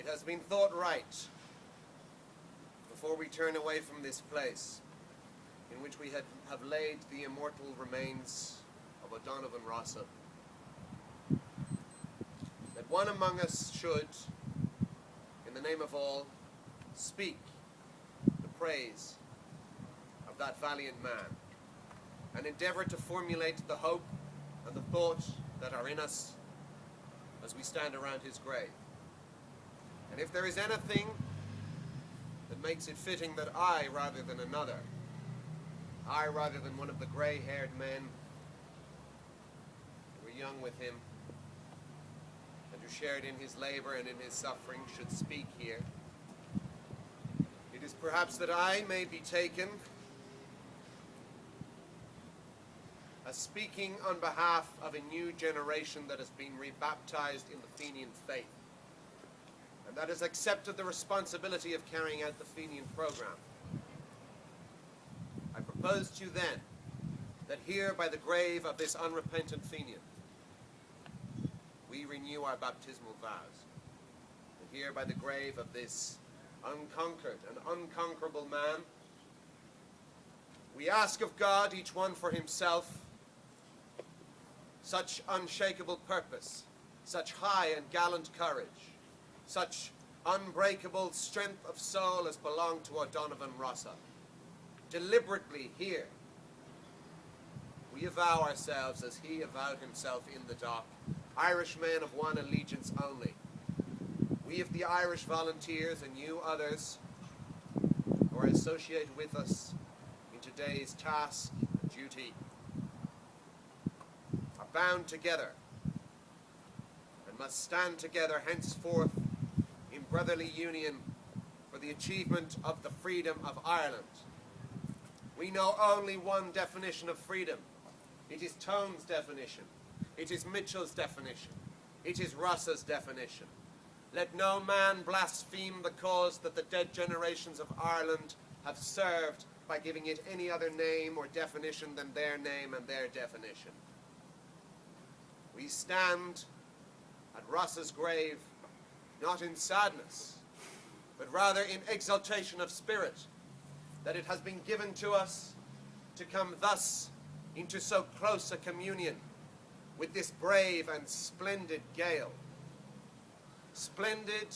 It has been thought right, before we turn away from this place, in which we have laid the immortal remains of Donovan Rossa, that one among us should, in the name of all, speak the praise of that valiant man, and endeavour to formulate the hope and the thought that are in us as we stand around his grave. And if there is anything that makes it fitting that I, rather than another, I, rather than one of the grey-haired men who were young with him and who shared in his labour and in his suffering, should speak here, it is perhaps that I may be taken as speaking on behalf of a new generation that has been rebaptized in the Fenian faith, and that has accepted the responsibility of carrying out the Fenian program. I propose to you then that here by the grave of this unrepentant Fenian, we renew our baptismal vows. And here by the grave of this unconquered and unconquerable man, we ask of God, each one for himself, such unshakable purpose, such high and gallant courage, such unbreakable strength of soul as belonged to Donovan Rossa. Deliberately here, we avow ourselves as he avowed himself in the dock, Irishmen of one allegiance only. We of the Irish volunteers and you others who are associated with us in today's task and duty are bound together and must stand together henceforth in brotherly union for the achievement of the freedom of Ireland. We know only one definition of freedom. It is Tone's definition. It is Mitchell's definition. It is Rossa's definition. Let no man blaspheme the cause that the dead generations of Ireland have served by giving it any other name or definition than their name and their definition. We stand at Rossa's grave not in sadness, but rather in exaltation of spirit, that it has been given to us to come thus into so close a communion with this brave and splendid Gael. Splendid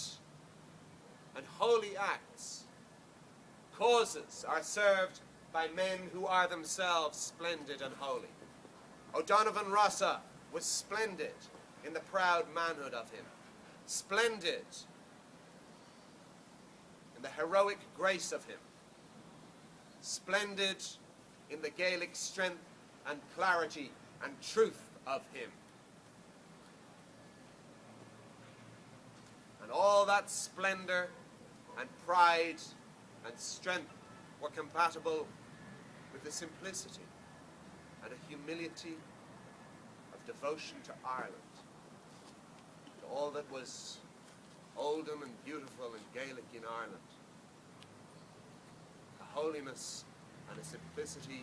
and holy acts, causes are served by men who are themselves splendid and holy. Donovan Rossa was splendid in the proud manhood of him, splendid in the heroic grace of him, splendid in the Gaelic strength and clarity and truth of him. And all that splendor and pride and strength were compatible with the simplicity and a humility of devotion to Ireland, to all that was olden and beautiful and Gaelic in Ireland, a holiness and a simplicity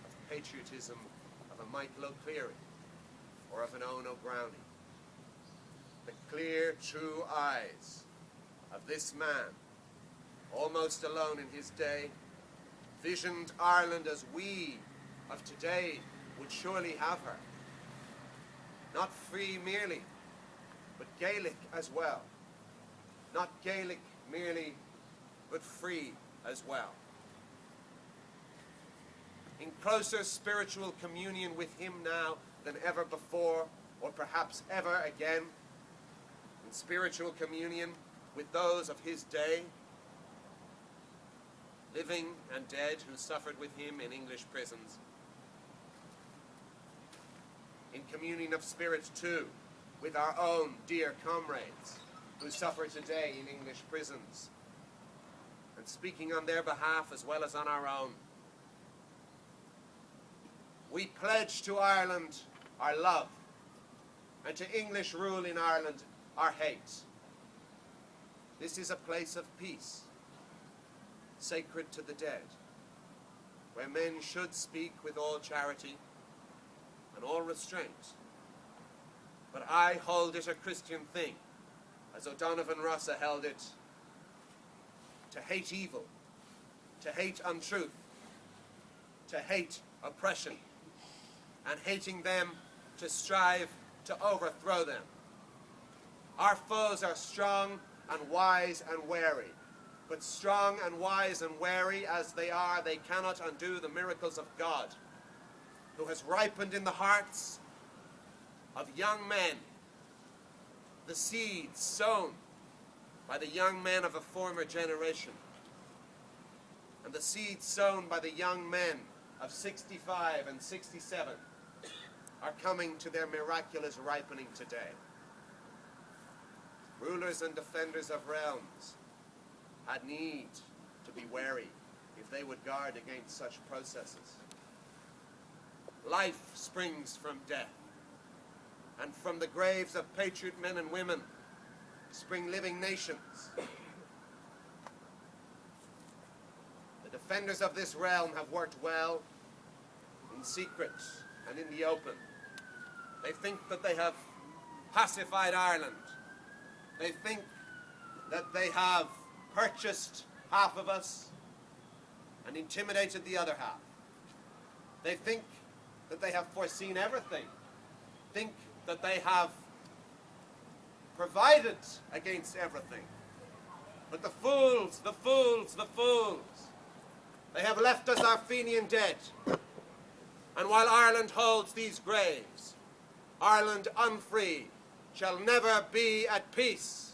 of patriotism of a Michael O'Cleary or of an Owen O'Brownie. The clear, true eyes of this man, almost alone in his day, visioned Ireland as we of today would surely have her. Not free merely, but Gaelic as well. Not Gaelic merely, but free as well. In closer spiritual communion with him now than ever before, or perhaps ever again, in spiritual communion with those of his day, living and dead, who suffered with him in English prisons. In communion of spirit, too, with our own dear comrades who suffer today in English prisons, and speaking on their behalf as well as on our own. We pledge to Ireland our love, and to English rule in Ireland our hate. This is a place of peace, sacred to the dead, where men should speak with all charity and all restraint. But I hold it a Christian thing as Donovan Rossa held it, to hate evil, to hate untruth, to hate oppression, and hating them, to strive to overthrow them. Our foes are strong and wise and wary, but strong and wise and wary as they are, they cannot undo the miracles of God, who has ripened in the hearts of young men the seeds sown by the young men of a former generation, and the seeds sown by the young men of 65 and 67 are coming to their miraculous ripening today. Rulers and defenders of realms had need to be wary if they would guard against such processes. Life springs from death, and from the graves of patriot men and women spring living nations. The defenders of this realm have worked well in secret and in the open. They think that they have pacified Ireland. They think that they have purchased half of us and intimidated the other half. They think that they have foreseen everything. Think that they have provided against everything. But the fools, the fools, the fools, they have left us our Fenian dead. And while Ireland holds these graves, Ireland Unfree shall never be at peace.